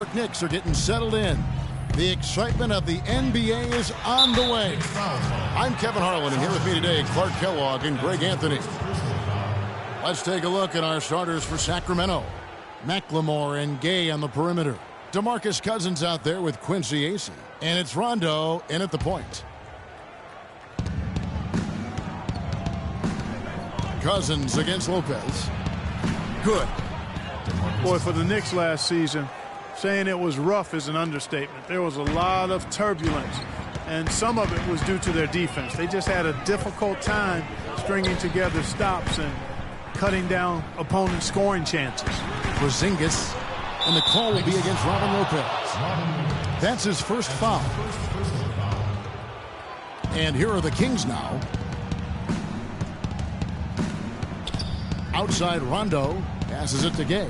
York Knicks are getting settled in. The excitement of the NBA is on the way. I'm Kevin Harlan, and here with me today, Clark Kellogg and Greg Anthony. Let's take a look at our starters for Sacramento. McLemore and Gay on the perimeter. DeMarcus Cousins out there with Quincy Acey. And it's Rondo in at the point. Cousins against Lopez. Good. Boy, for the Knicks last season, saying it was rough is an understatement. There was a lot of turbulence, and some of it was due to their defense. They just had a difficult time stringing together stops and cutting down opponents' scoring chances. Porzingis, and the call will be against Robin Lopez. That's his first foul. And here are the Kings now. Outside Rondo, passes it to Gay.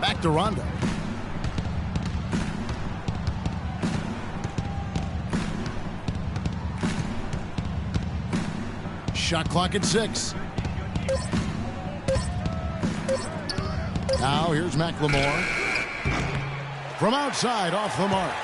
Back to Rondo. Shot clock at 6. Now here's McLemore. From outside, off the mark.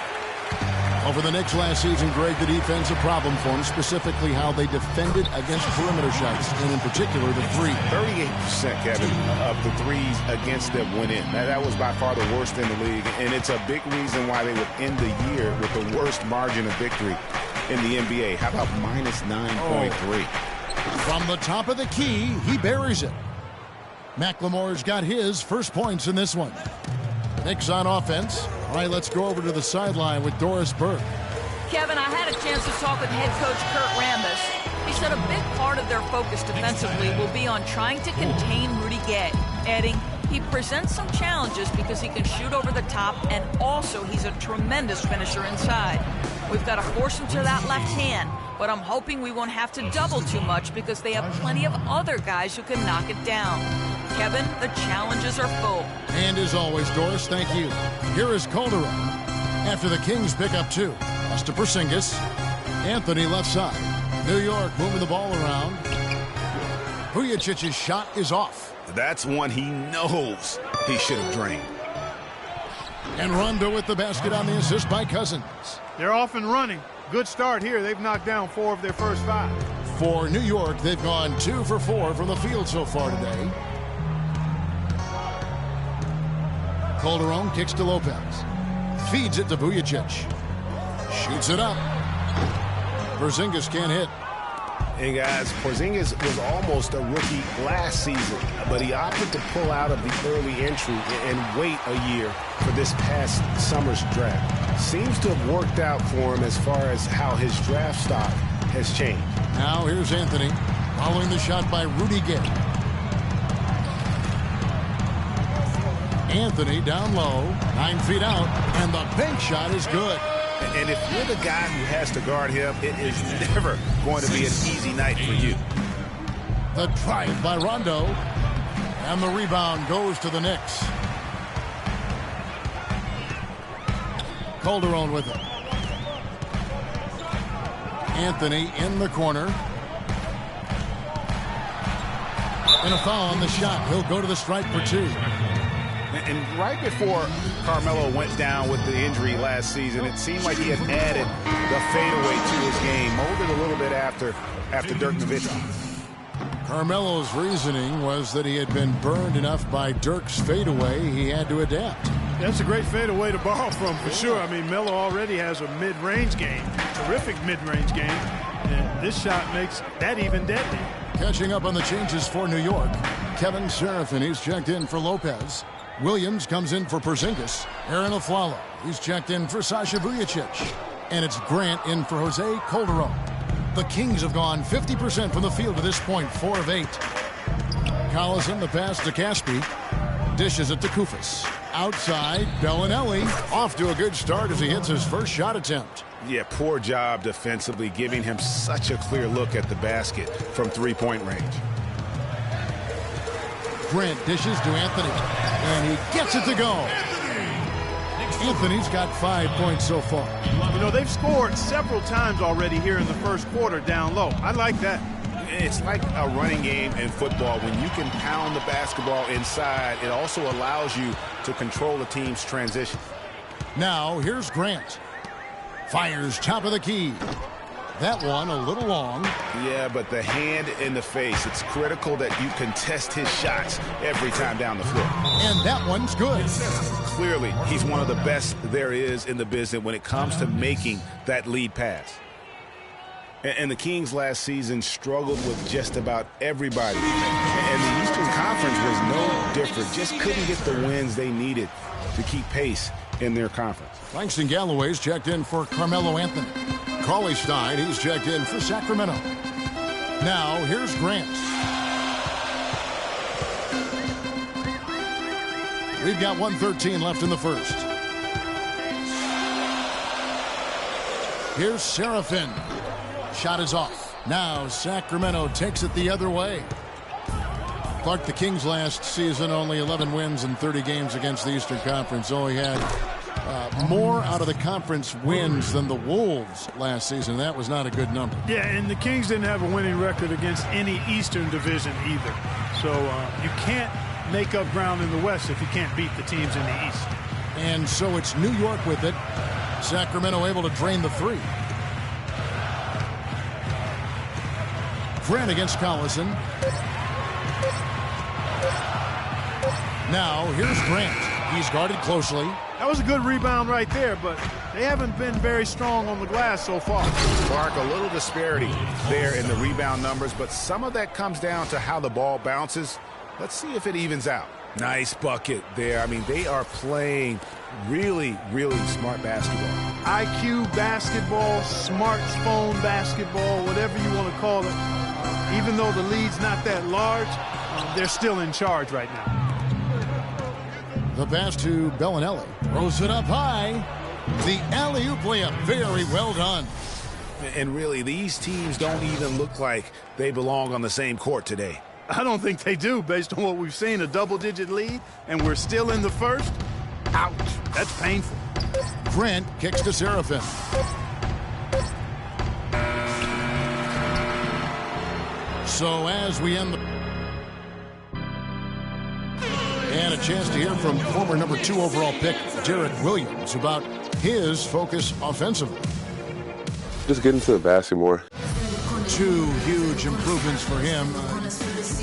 Over the Knicks last season, Greg, the defense a problem for them, specifically how they defended against perimeter shots, and in particular the three. 38%, Kevin, of the threes against them went in. That was by far the worst in the league, and it's a big reason why they would end the year with the worst margin of victory in the NBA. How about minus 9.3? From the top of the key, he buries it. McLemore's got his first points in this one. Knicks on offense. All right, let's go over to the sideline with Doris Burke. Kevin, I had a chance to talk with head coach Kurt Rambis. He said a big part of their focus defensively will be on trying to contain Rudy Gay, adding he presents some challenges because he can shoot over the top, and also he's a tremendous finisher inside. We've got to force him to that left hand, but I'm hoping we won't have to double too much because they have plenty of other guys who can knock it down. Kevin, the challenges are full. And as always, Doris, thank you. Here is Calderon. After the Kings pick up 2. Pass to Porzingis. Anthony left side. New York moving the ball around. Vujicic's shot is off. That's one he knows he should have drained. And Rondo with the basket on the assist by Cousins. They're off and running. Good start here. They've knocked down 4 of their first 5. For New York, they've gone 2 for 4 from the field so far today. Calderon kicks to Lopez. Feeds it to Vujicic. Shoots it up. Porzingis can't hit. And guys, Porzingis was almost a rookie last season, but he opted to pull out of the early entry and wait a year for this past summer's draft. Seems to have worked out for him as far as how his draft stock has changed. Now here's Anthony following the shot by Rudy Gay. Anthony down low, 9 feet out, and the bank shot is good. And if you're the guy who has to guard him, it is never going to be an easy night for you. The drive by Rondo, and the rebound goes to the Knicks. Calderon with it. Anthony in the corner. And a foul on the shot. He'll go to the stripe for 2. And right before Carmelo went down with the injury last season, it seemed like he had added the fadeaway to his game, molded a little bit after Dirk Nowitzki. Carmelo's reasoning was that he had been burned enough by Dirk's fadeaway, he had to adapt. That's a great fadeaway to borrow from, for sure. I mean, Melo already has a mid-range game, terrific mid-range game, and this shot makes that even deadly. Catching up on the changes for New York, Kevin Serafin, he's checked in for Lopez. Williams comes in for Porzingis. Aaron Aflalo, he's checked in for Sasha Vujicic. And it's Grant in for Jose Calderon. The Kings have gone 50% from the field to this point, 4 of 8. Collison, the pass to Caspi. Dishes it to Kufis. Outside, Bellinelli off to a good start as he hits his first shot attempt. Yeah, poor job defensively, giving him such a clear look at the basket from 3-point range. Grant dishes to Anthony, and he gets it to go. Anthony's got 5 points so far. You know, they've scored several times already here in the first quarter down low. I like that. It's like a running game in football. When you can pound the basketball inside, it also allows you to control the team's transition. Now, here's Grant. Fires top of the key. That one a little long. Yeah, but the hand in the face. It's critical that you contest his shots every time down the floor. And that one's good. Clearly, he's one of the best there is in the business when it comes to making that lead pass. And the Kings last season struggled with just about everybody. And the Eastern Conference was no different. Just couldn't get the wins they needed to keep pace in their conference. Langston Galloway's checked in for Carmelo Anthony. Cauley Stein, he's checked in for Sacramento. Now, here's Grant. We've got 1:13 left in the first. Here's Serafin. Shot is off. Now, Sacramento takes it the other way. Clark, the Kings last season, only 11 wins in 30 games against the Eastern Conference. Only had more out of the conference wins than the Wolves last season. That was not a good number. Yeah, and the Kings didn't have a winning record against any Eastern division either. So you can't make up ground in the West if you can't beat the teams in the East. And so it's New York with it. Sacramento able to drain the three. Grant against Collison. Now, here's Grant. He's guarded closely. That was a good rebound right there, but they haven't been very strong on the glass so far. Clark, a little disparity there in the rebound numbers, but some of that comes down to how the ball bounces. Let's see if it evens out. Nice bucket there. I mean, they are playing really, really smart basketball. IQ basketball, smartphone basketball, whatever you want to call it. Even though the lead's not that large, they're still in charge right now. The pass to Bellinelli. Throws it up high. The alley-oop layup. Very well done. And really, these teams don't even look like they belong on the same court today. I don't think they do, based on what we've seen. A double-digit lead, and we're still in the first. Ouch. That's painful. Grant kicks to Serafin. So as we end the... And a chance to hear from former number 2 overall pick Derek Williams about his focus offensively. Just get into the basket more. 2 huge improvements for him.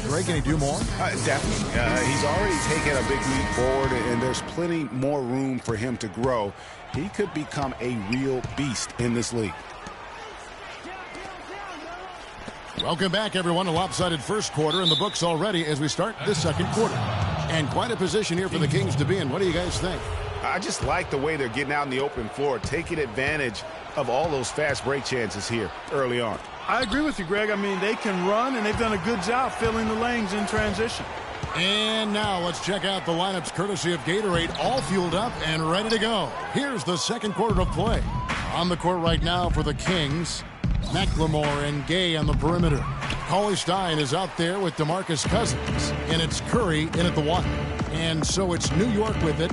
Greg, can he do more? Definitely. He's already taken a big leap forward, and there's plenty more room for him to grow. He could become a real beast in this league. Welcome back, everyone. A lopsided first quarter in the books already as we start the second quarter. And quite a position here for the Kings to be in. What do you guys think? I just like the way they're getting out in the open floor, taking advantage of all those fast break chances here early on. I agree with you, Greg. I mean, they can run, and they've done a good job filling the lanes in transition. And now let's check out the lineups courtesy of Gatorade, all fueled up and ready to go. Here's the second quarter of play. On the court right now for the Kings, McLemore and Gay on the perimeter. Cauley Stein is out there with DeMarcus Cousins, and it's Curry in at the 1. And so it's New York with it,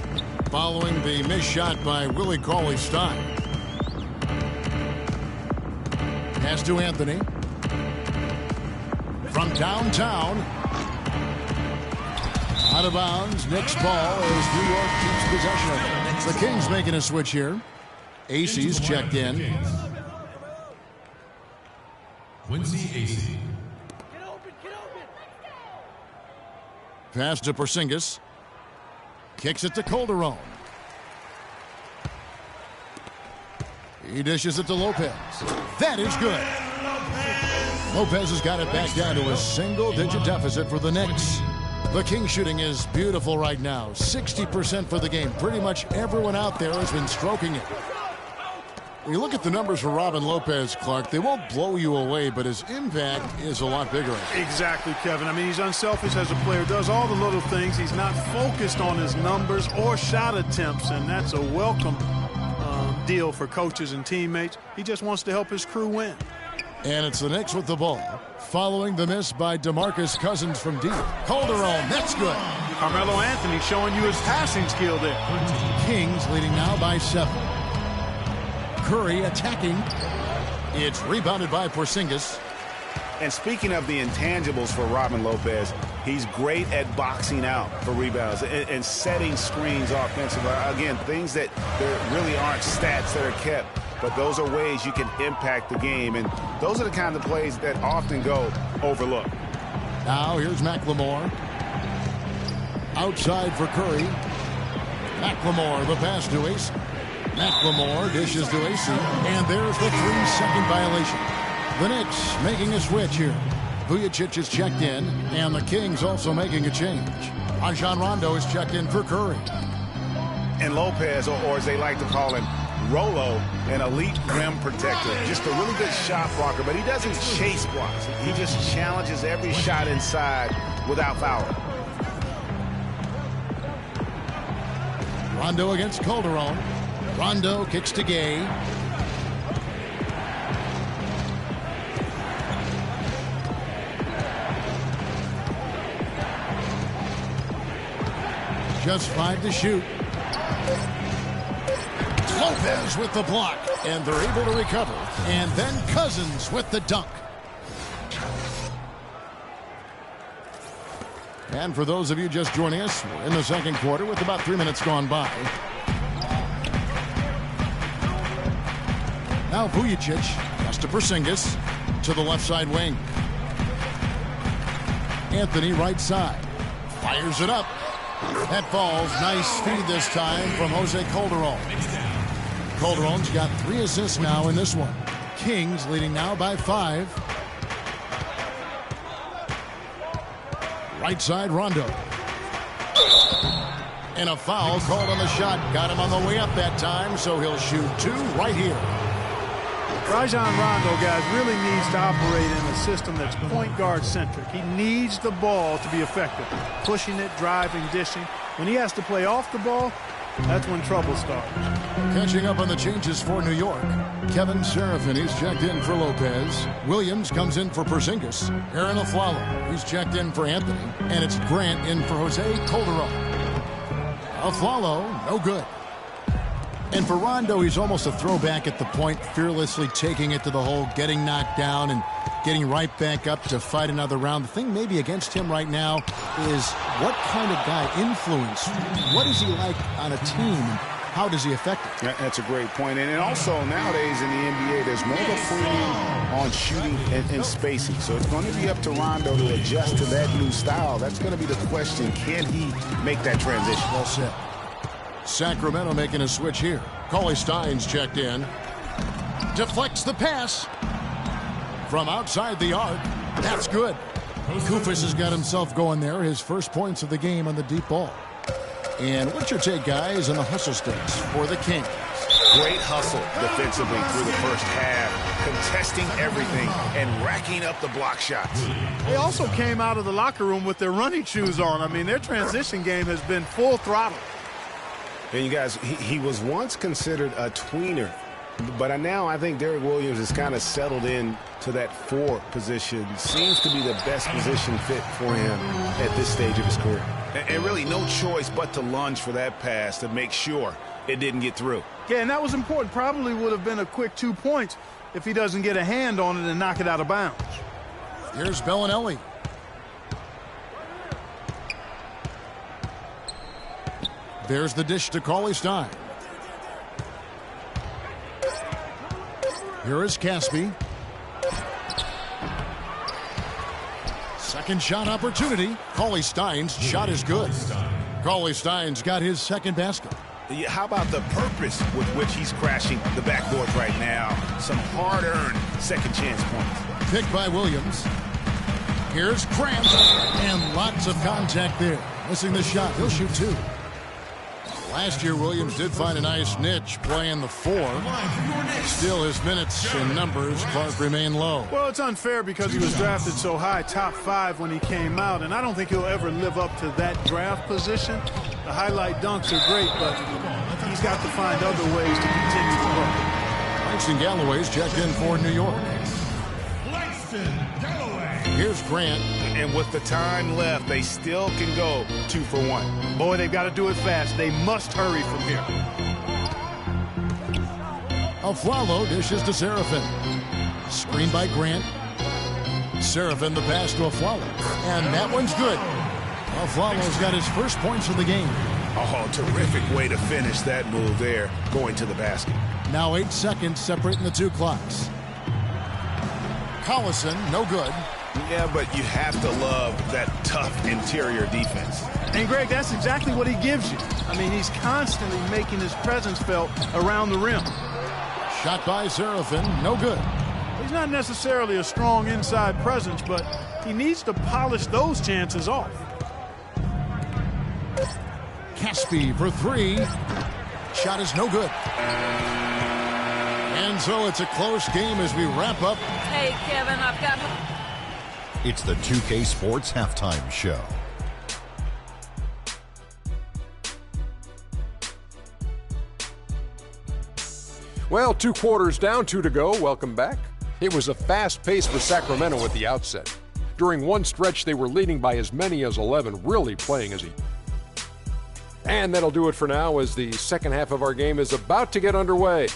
following the missed shot by Willie Cauley Stein. Pass to Anthony. From downtown. Out of bounds. Knicks ball as New York keeps possession of it. The Kings making a switch here. Acey's checked in. Quincy Acey. Pass to Porzingis. Kicks it to Calderon. He dishes it to Lopez. That is good. Lopez has got it back down to a single-digit deficit for the Knicks. The Kings shooting is beautiful right now. 60% for the game. Pretty much everyone out there has been stroking it. When you look at the numbers for Robin Lopez, Clark, they won't blow you away, but his impact is a lot bigger. Exactly, Kevin. I mean, he's unselfish as a player, does all the little things. He's not focused on his numbers or shot attempts, and that's a welcome deal for coaches and teammates. He just wants to help his crew win. And it's the Knicks with the ball, following the miss by DeMarcus Cousins from deep. Calderon, that's good. Carmelo Anthony showing you his passing skill there. Kings leading now by 7. Curry attacking. It's rebounded by Porzingis. And speaking of the intangibles for Robin Lopez, he's great at boxing out for rebounds and setting screens offensively. Again, things that there really aren't stats that are kept, but those are ways you can impact the game. And those are the kind of plays that often go overlooked. Now here's McLemore. Outside for Curry. McLemore, the pass to Ace. McLemore dishes to AC, and there's the 3-second violation. The Knicks making a switch here. Vujicic is checked in, and the Kings also making a change. Rajon Rondo is checked in for Curry. And Lopez, or as they like to call him, Rolo, an elite rim protector. Just a really good shot blocker, but he doesn't chase blocks. He just challenges every shot inside without fouling. Rondo against Calderon. Rondo kicks to Gay. Just 5 to shoot. Lopez with the block, and they're able to recover. And then Cousins with the dunk. And for those of you just joining us, we're in the second quarter with about 3 minutes gone by. Now Vujicic, pass to Porzingis, to the left side wing. Anthony right side, fires it up. That falls. Nice feed this time from Jose Calderon. Calderon's got 3 assists now in this one. Kings leading now by 5. Right side Rondo. And a foul called on the shot. Got him on the way up that time, so he'll shoot 2 right here. Rajon Rondo, guys, really needs to operate in a system that's point guard centric. He needs the ball to be effective. Pushing it, driving, dishing. When he has to play off the ball, that's when trouble starts. Catching up on the changes for New York. Kevin Seraphin, he's checked in for Lopez. Williams comes in for Porzingis. Aaron Aflalo, he's checked in for Anthony. And it's Grant in for Jose Calderon. Aflalo, no good. And for Rondo, he's almost a throwback at the point, fearlessly taking it to the hole, getting knocked down, and getting right back up to fight another round. The thing maybe against him right now is what kind of guy, influence, what is he like on a team, and how does he affect it? That's a great point. And also nowadays in the NBA, there's more of a premium on shooting and spacing. So it's going to be up to Rondo to adjust to that new style. That's going to be the question. Can he make that transition? Well said. Sacramento making a switch here. Cauley Stein's checked in. Deflects the pass. From outside the arc. That's good. Koufos has got himself going there. His first points of the game on the deep ball. And what's your take, guys, on the hustle stats for the Kings? Great hustle defensively through the first half, contesting everything and racking up the block shots. They also came out of the locker room with their running shoes on. I mean, their transition game has been full throttle. And you guys, he was once considered a tweener, but now I think Derrick Williams has kind of settled in to that 4 position. Seems to be the best position fit for him at this stage of his career. And really no choice but to lunge for that pass to make sure it didn't get through. Yeah, and that was important. Probably would have been a quick 2 points if he doesn't get a hand on it and knock it out of bounds. Here's Bellinelli. There's the dish to Cauley Stein. Here is Caspi. Second shot opportunity. Cauley Stein's shot is good. Cauley Stein's got his second basket. Yeah, how about the purpose with which he's crashing the backboards right now? Some hard-earned second chance points. Picked by Williams. Here's Grant. And lots of contact there. Missing the shot. He'll shoot 2. Last year, Williams did find a nice niche playing the 4. Still, his minutes and numbers, Clark, remain low. Well, it's unfair because he was drafted so high, top 5 when he came out, and I don't think he'll ever live up to that draft position. The highlight dunks are great, but he's got to find other ways to continue to grow. Langston Galloway's checked in for New York. Here's Grant. And with the time left, they still can go 2 for 1. Boy, they've got to do it fast. They must hurry from here. Aflalo dishes to Seraphin. Screen by Grant. Serafin the pass to Aflalo. And that one's good. Aflalo's got his first points of the game. Oh, terrific way to finish that move there, going to the basket. Now 8 seconds separating the two clocks. Collison, no good. Yeah, but you have to love that tough interior defense. And, Greg, that's exactly what he gives you. I mean, he's constantly making his presence felt around the rim. Shot by Serafin, no good. He's not necessarily a strong inside presence, but he needs to polish those chances off. Caspi for 3. Shot is no good. And so it's a close game as we wrap up. Hey, Kevin, I've got... It's the 2K Sports Halftime Show. Well, 2 quarters down, 2 to go. Welcome back. It was a fast pace for Sacramento at the outset. During one stretch, they were leading by as many as 11, really playing as And that'll do it for now as the second half of our game is about to get underway.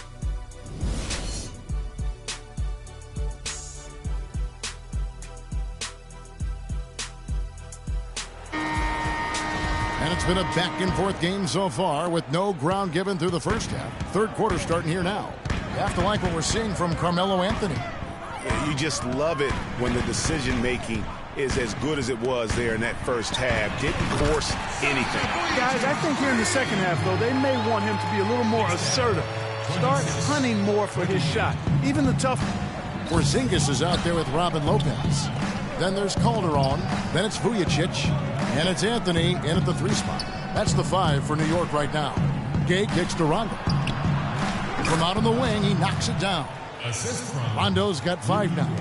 And it's been a back-and-forth game so far with no ground given through the first half. Third quarter starting here now. You have to like what we're seeing from Carmelo Anthony. You just love it when the decision-making is as good as it was there in that first half. Didn't force anything. Guys, I think here in the second half, though, they may want him to be a little more assertive. Start hunting more for his shot, even the tough. Porzingis is out there with Robin Lopez. Then there's Calderon. Then it's Vujicic. And it's Anthony in at the 3 spot. That's the 5 for New York right now. Gay kicks to Rondo. From out on the wing, he knocks it down. Rondo's got 5 now.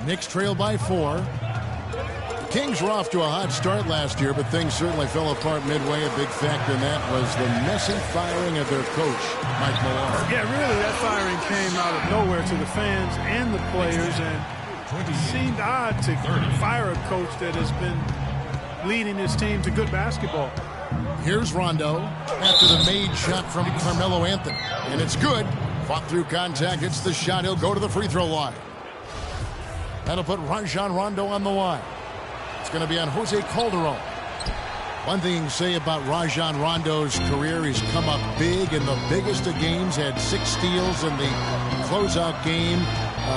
Knicks trail by 4. The Kings were off to a hot start last year, but things certainly fell apart midway. A big factor in that was the messy firing of their coach, Mike Malone. Yeah, really, that firing came out of nowhere to the fans and the players, and it seemed odd to fire a coach that has been leading his team to good basketball. Here's Rondo after the made shot from Carmelo Anthony. And it's good. Fought through contact. It's the shot. He'll go to the free throw line. That'll put Rajon Rondo on the line. It's going to be on Jose Calderon. One thing you can say about Rajon Rondo's career, he's come up big in the biggest of games. Had 6 steals in the closeout game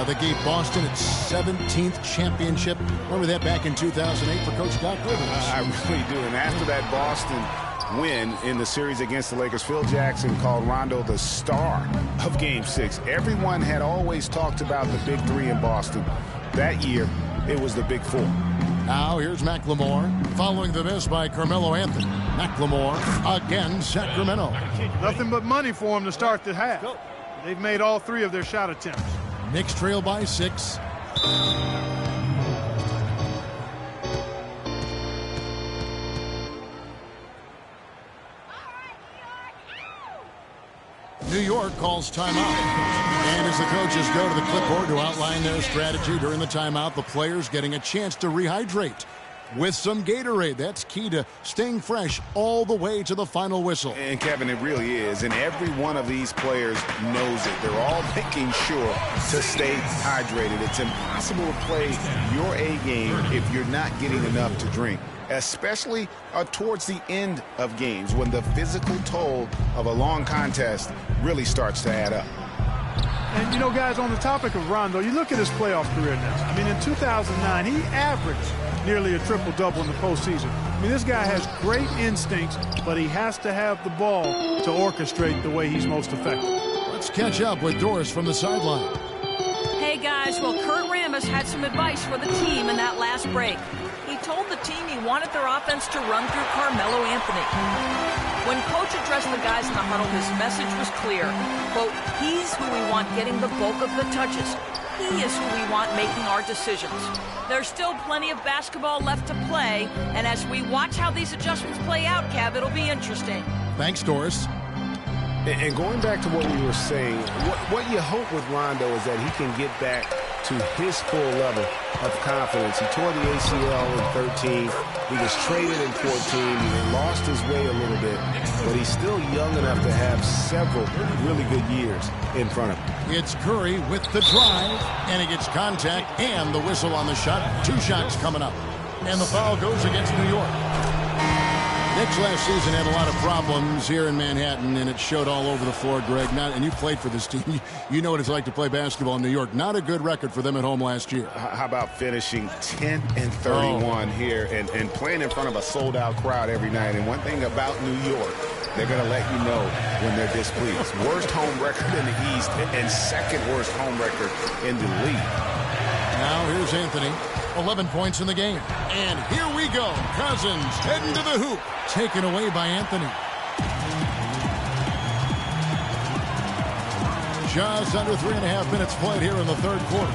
that gave Boston its 17th championship. Remember that back in 2008 for Coach Doc Rivers. I really do. And after that Boston win in the series against the Lakers, Phil Jackson called Rondo the star of Game 6. Everyone had always talked about the big 3 in Boston. That year, it was the big 4. Now here's McLemore following the miss by Carmelo Anthony. McLemore again, Sacramento. Nothing but money for him to start the half. They've made all 3 of their shot attempts. Knicks trail by 6. New York calls timeout. And as the coaches go to the clipboard to outline their strategy during the timeout, the players getting a chance to rehydrate with some Gatorade. That's key to staying fresh all the way to the final whistle. And, Kevin, it really is. And every one of these players knows it. They're all making sure to stay hydrated. It's impossible to play your A game if you're not getting enough to drink, especially towards the end of games when the physical toll of a long contest really starts to add up. And, you know, guys, on the topic of Rondo, you look at his playoff career now. I mean, in 2009, he averaged nearly a triple-double in the postseason. I mean, this guy has great instincts, but he has to have the ball to orchestrate the way he's most effective. Let's catch up with Doris from the sideline. Hey, guys, well, Kurt Rambis had some advice for the team in that last break. He told the team he wanted their offense to run through Carmelo Anthony. When Coach addressed the guys in the huddle, his message was clear. Quote, he's who we want getting the bulk of the touches. He is who we want making our decisions. There's still plenty of basketball left to play, and as we watch how these adjustments play out, Kev, it'll be interesting. Thanks, Doris. And going back to what we were saying, what you hope with Rondo is that he can get back to his full level of confidence. He tore the ACL in 13. He was traded in 14. He lost his way a little bit, but he's still young enough to have several really good years in front of him. It's Curry with the drive, and he gets contact and the whistle on the shot. 2 shots coming up. And the foul goes against New York. Knicks last season had a lot of problems here in Manhattan, and it showed all over the floor, Greg. And you played for this team. You know what it's like to play basketball in New York. Not a good record for them at home last year. How about finishing 10-31 here and playing in front of a sold-out crowd every night? And one thing about New York, they're going to let you know when they're displeased. Worst home record in the East and second worst home record in the league. Now here's Anthony. 11 points in the game. And here we go. Cousins heading to the hoop. Taken away by Anthony. Just under 3.5 minutes played here in the third quarter.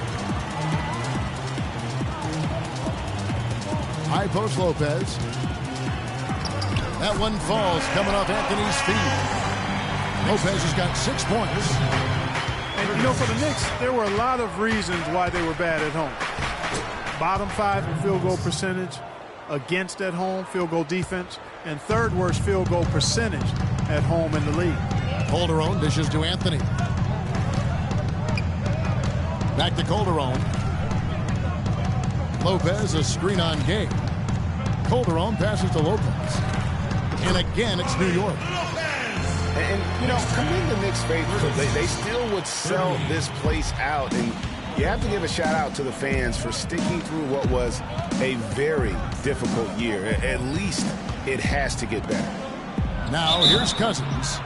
High post Lopez. That one falls coming off Anthony's feet. Lopez has got 6 points. And, you know, for the Knicks, there were a lot of reasons why they were bad at home. Bottom 5 in field goal percentage against at home, field goal defense, and third worst field goal percentage at home in the league. Calderon dishes to Anthony. Back to Calderon. Lopez, a screen on game. Calderon passes to Lopez. And again, it's New York. And you know, commend the Knicks faithful. They still would sell this place out. And you have to give a shout out to the fans for sticking through what was a very difficult year. At least it has to get better. Now here's Cousins.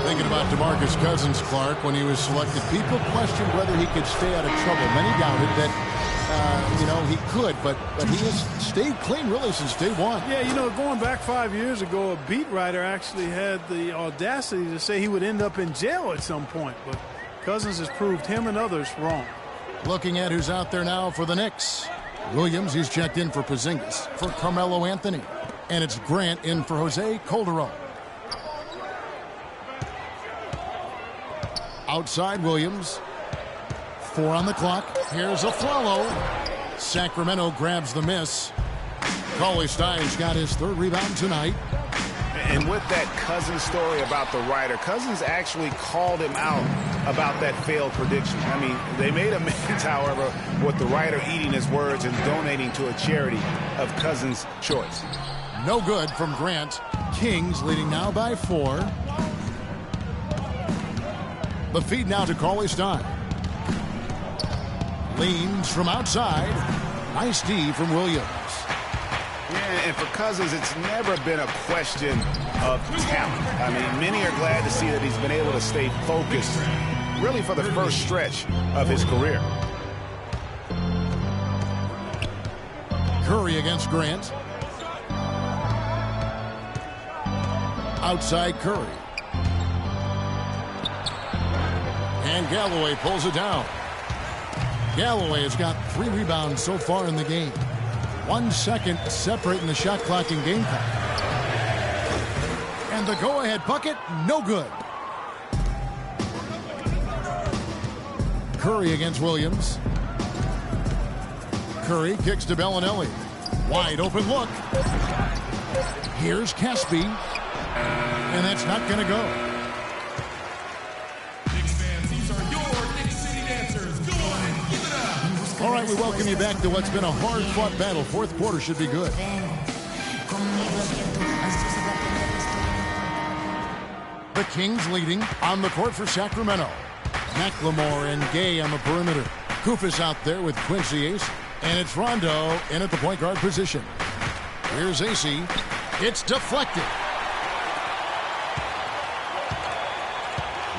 Thinking about DeMarcus Cousins, Clark, when he was selected, people questioned whether he could stay out of trouble. Many doubted that, he could, but he has stayed clean really since day one. Yeah, you know, going back 5 years ago, a beat writer actually had the audacity to say he would end up in jail at some point, but Cousins has proved him and others wrong. Looking at who's out there now for the Knicks. Williams, he's checked in for Porzingis, for Carmelo Anthony. And it's Grant in for Jose Calderon. Outside Williams. 4 on the clock. Here's a follow. Sacramento grabs the miss. Cauley Stein's got his 3rd rebound tonight. And with that Cousins story about the writer, Cousins actually called him out about that failed prediction. I mean, they made amends, however, with the writer eating his words and donating to a charity of Cousins' choice. No good from Grant. Kings leading now by 4. The feed now to Cauley Stein. Leans from outside. Nice D from Williams. Yeah, and for Cousins, it's never been a question of talent. I mean, many are glad to see that he's been able to stay focused, really for the first stretch of his career. Curry against Grant. Outside Curry. And Galloway pulls it down. Galloway has got 3 rebounds so far in the game. 1 second separating the shot clock and game clock. And the go-ahead bucket, no good. Curry against Williams. Curry kicks to Bellinelli. Wide open look. Here's Caspi. And that's not going to go. All right, we welcome you back to what's been a hard-fought battle. Fourth quarter should be good. The Kings leading on the court for Sacramento. McLemore and Gay on the perimeter. Kufis out there with Quincy Ace. And it's Rondo in at the point guard position. Here's AC. It's deflected.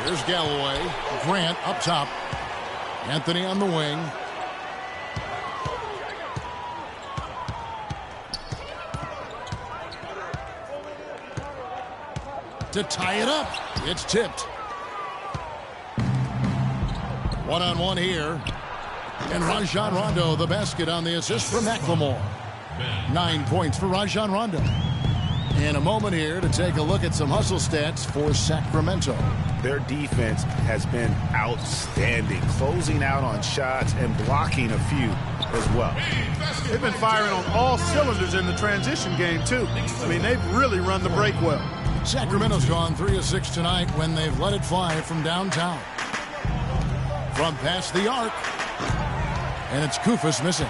Here's Galloway. Grant up top. Anthony on the wing. To tie it up. It's tipped. One-on-one here. And Rajon Rondo, the basket on the assist from McLemore. 9 points for Rajon Rondo. In a moment here to take a look at some hustle stats for Sacramento. Their defense has been outstanding, closing out on shots and blocking a few as well. They've been firing on all cylinders in the transition game, too. I mean, they've really run the break well. Sacramento's gone 3 of 6 tonight when they've let it fly from downtown. from past the arc. And it's Koufos missing.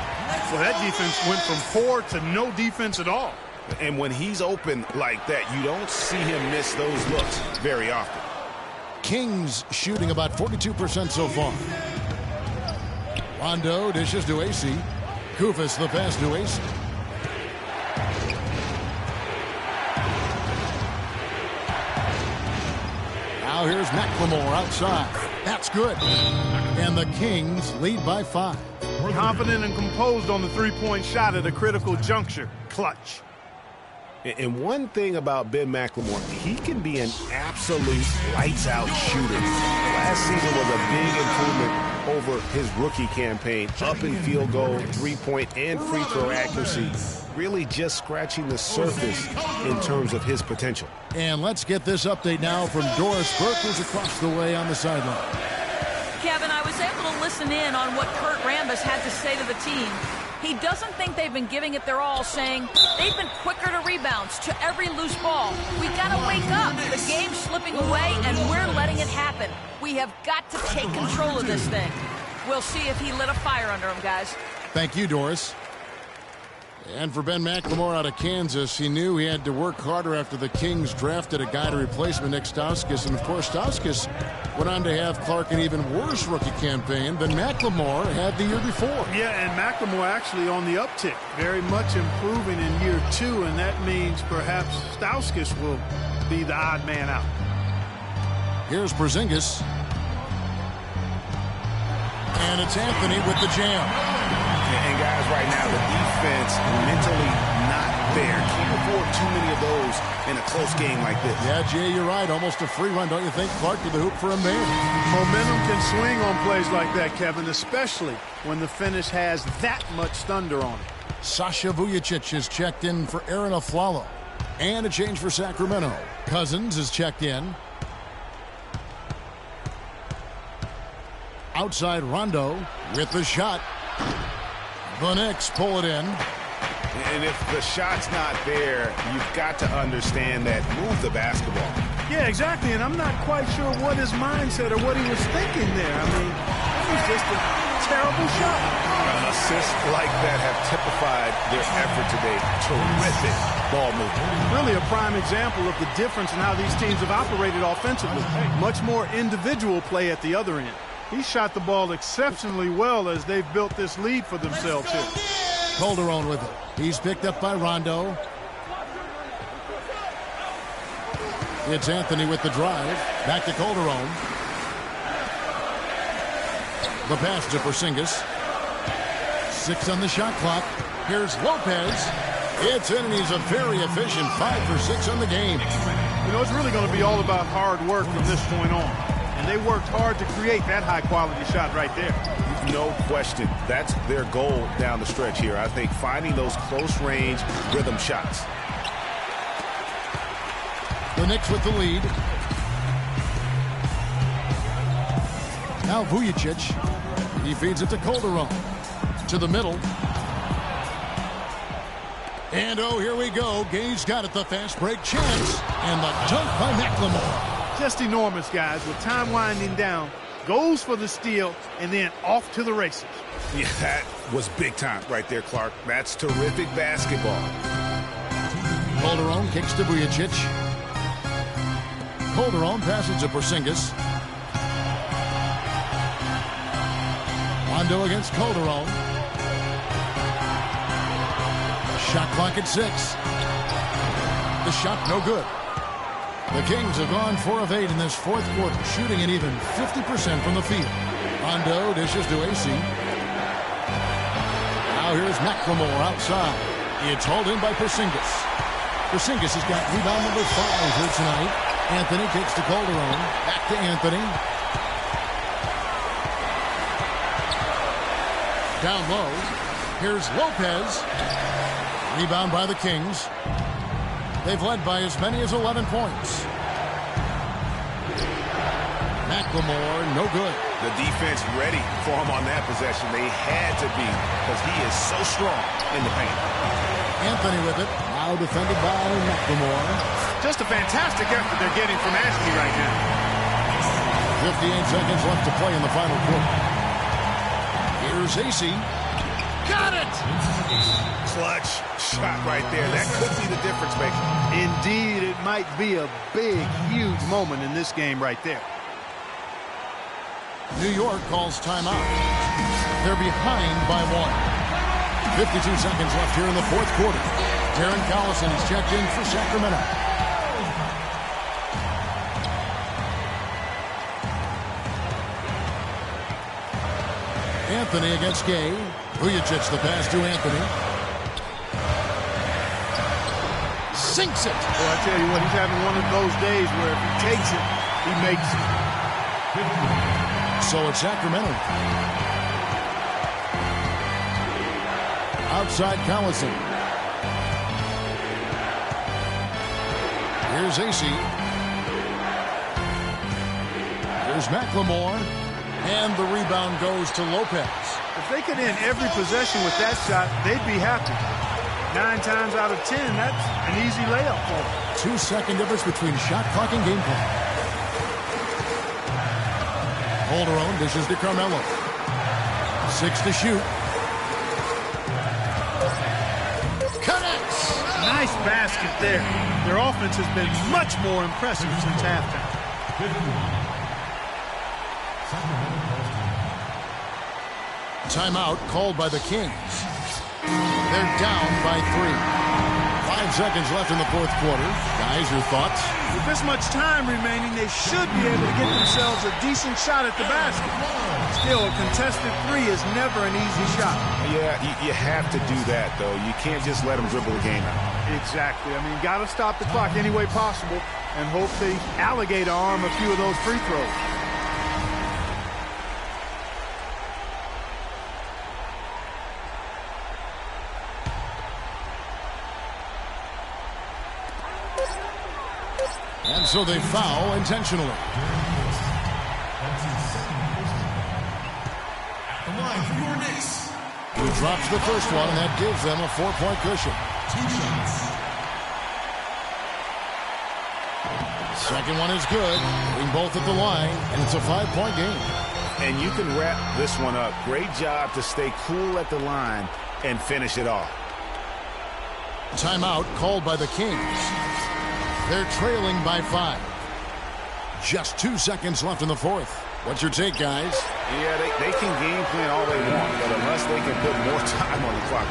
Well, that defense went from poor to no defense at all. And when he's open like that, you don't see him miss those looks very often. Kings shooting about 42% so far. Rondo dishes to AC. Koufos the pass to AC. Now here's McLemore outside. That's good. And the Kings lead by 5. Confident and composed on the three-point shot at a critical juncture. Clutch. And one thing about Ben McLemore, he can be an absolute lights-out shooter. Last season was a big improvement over his rookie campaign. Up in field goal, three-point, and free throw accuracy. Really just scratching the surface in terms of his potential. And let's get this update now from Doris Burke, who's across the way on the sideline. Kevin, I was able to listen in on what Kurt Rambis had to say to the team. He doesn't think they've been giving it their all, saying they've been quicker to rebounds, to every loose ball. We got to wake up. The game's slipping away, and we're letting it happen. We have got to take control of this thing. We'll see if he lit a fire under him, guys. Thank you, Doris. And for Ben McLemore out of Kansas, he knew he had to work harder after the Kings drafted a guy to replace Nick Stauskas. And, of course, Stauskas went on to have Clark an even worse rookie campaign than McLemore had the year before. Yeah, and McLemore actually on the uptick, very much improving in year 2, and that means perhaps Stauskas will be the odd man out. Here's Porzingis. And it's Anthony with the jam. And guys, right now, the defense mentally not there. Can't afford too many of those in a close game like this. Yeah, Jay, you're right. Almost a free run, don't you think? Clark to the hoop for a man. Momentum can swing on plays like that, Kevin, especially when the finish has that much thunder on it. Sasha Vujicic is checked in for Aaron Aflalo. And a change for Sacramento. Cousins is checked in. Outside Rondo with the shot. The Knicks pull it in. And if the shot's not there, you've got to understand that. Move the basketball. Yeah, exactly. And I'm not quite sure what his mindset or what he was thinking there. I mean, it was just a terrible shot. Assists like that have typified their effort today. Terrific ball movement. Really a prime example of the difference in how these teams have operated offensively. Much more individual play at the other end. He shot the ball exceptionally well as they've built this lead for themselves here. Calderon with it. He's picked up by Rondo. It's Anthony with the drive. Back to Calderon. The pass to Porzingis. 6 on the shot clock. Here's Lopez. It's in, and he's a very efficient 5 for 6 on the game. You know, it's really going to be all about hard work from this point on. And they worked hard to create that high-quality shot right there. No question. That's their goal down the stretch here. I think finding those close-range rhythm shots. The Knicks with the lead. Now Vujicic. He feeds it to Calderon. To the middle. And, oh, here we go. Gay's got it, the fast break chance. And the dunk by McLemore. Just enormous, guys. With time winding down, goes for the steal, and then off to the races. Yeah, that was big time right there, Clark. That's terrific basketball. Calderon kicks to Vujicic. Calderon passes to Porzingis. Rondo against Calderon. Shot clock at 6. The shot no good. The Kings have gone 4 of 8 in this fourth quarter, shooting an even 50% from the field. Rondo dishes to AC. Now here's McLemore outside. It's hauled in by Porzingis. Porzingis has got rebound number 5 here tonight. Anthony kicks to Calderon. Back to Anthony. Down low. Here's Lopez. Rebound by the Kings. They've led by as many as 11 points. McLemore, no good. The defense ready for him on that possession. They had to be, because he is so strong in the paint. Anthony with it. Now defended by McLemore. Just a fantastic effort they're getting from Ashley right now. 58 seconds left to play in the final quarter. Here's AC. Got it! Clutch shot right there. That could be the difference maker. Indeed, it might be a big, huge moment in this game right there. New York calls timeout. They're behind by 1. 52 seconds left here in the fourth quarter. Darren Collison is checked in for Sacramento. Anthony against Gay. Vujicic the pass to Anthony. Sinks it. Well, I tell you what, he's having one of those days where if he takes it, he makes it. So it's Sacramento. Outside Collison. Here's AC. Here's McLemore. And the rebound goes to Lopez. If they could end every possession with that shot, they'd be happy. 9 times out of 10, that's an easy layup for them. 2-second difference between shot clock and game clock. Calderon dishes to Carmelo. 6 to shoot. Connects! Nice basket there. Their offense has been much more impressive since halftime. Timeout called by the Kings. They're down by 3. 5 seconds left in the fourth quarter. Guys, your thoughts? With this much time remaining, they should be able to get themselves a decent shot at the basket. Still, a contested 3 is never an easy shot. Yeah, you have to do that, though. You can't just let them dribble the game out. Exactly. I mean, got to stop the clock any way possible and hope they alligator arm a few of those free throws. And so they foul intentionally. He drops the first one, and that gives them a 4-point cushion. Second one is good. Hitting both at the line, and it's a 5-point game. And you can wrap this one up. Great job to stay cool at the line and finish it off. Timeout called by the Kings. They're trailing by 5. Just 2 seconds left in the fourth. What's your take, guys? Yeah, they can game plan all they want, but unless they can put more time on the clock,